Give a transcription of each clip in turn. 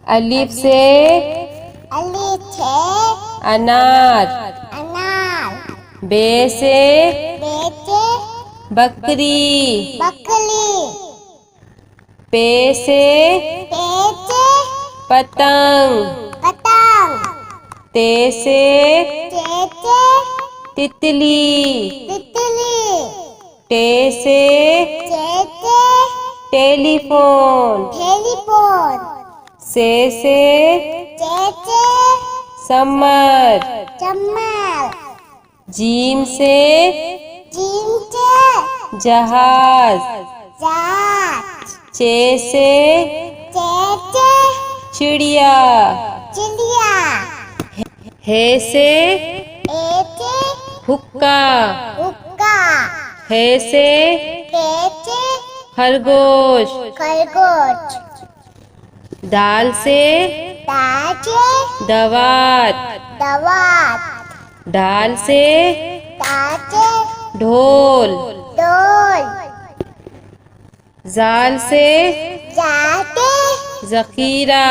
अलिफ से अनार। बे से बकरी। पे से पतंग। ते से तितली। टे से टेलीफोन। से समर। जीम से जहाज। चे से चिड़िया। हे से हुक्का। हे से खरगोश। दाल से दवात। डाल से ढोल। जाल से जखीरा।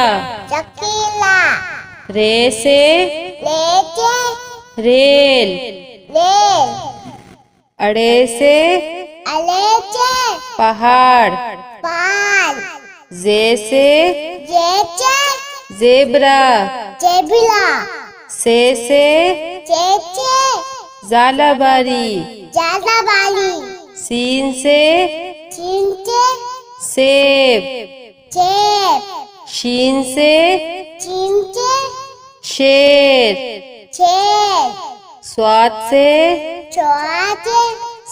रे से रेल। अड़े से पहाड़। जे से जेबरा। से जालाबारी। सीन से सेब। शीन से शेर। स्वाद से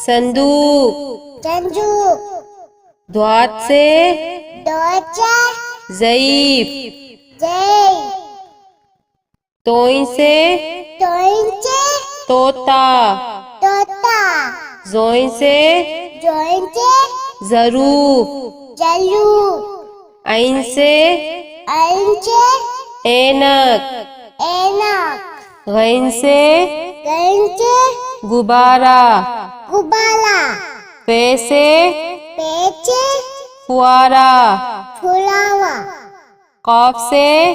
संदूक। द्वात से ज़ईफ। तोई से तोता। जोई से ज़रूफ। ऐन से ऐनक। गैन से गुब्बारा। पे से फुआरा। कॉफ से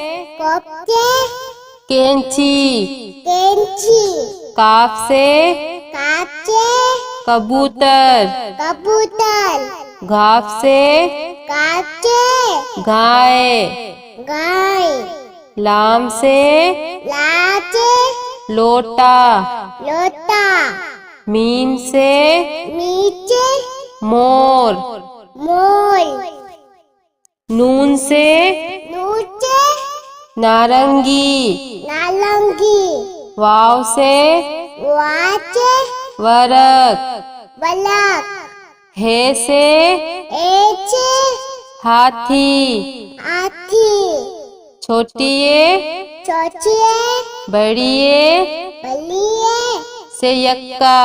कैंची। काफ से कबूतर। घाफ से गाय। लाम से लोटा। मीम से मोर। नून से नारंगी। वाव से वरक। हे से हाथी। छोटिए बड़िए से यक्का।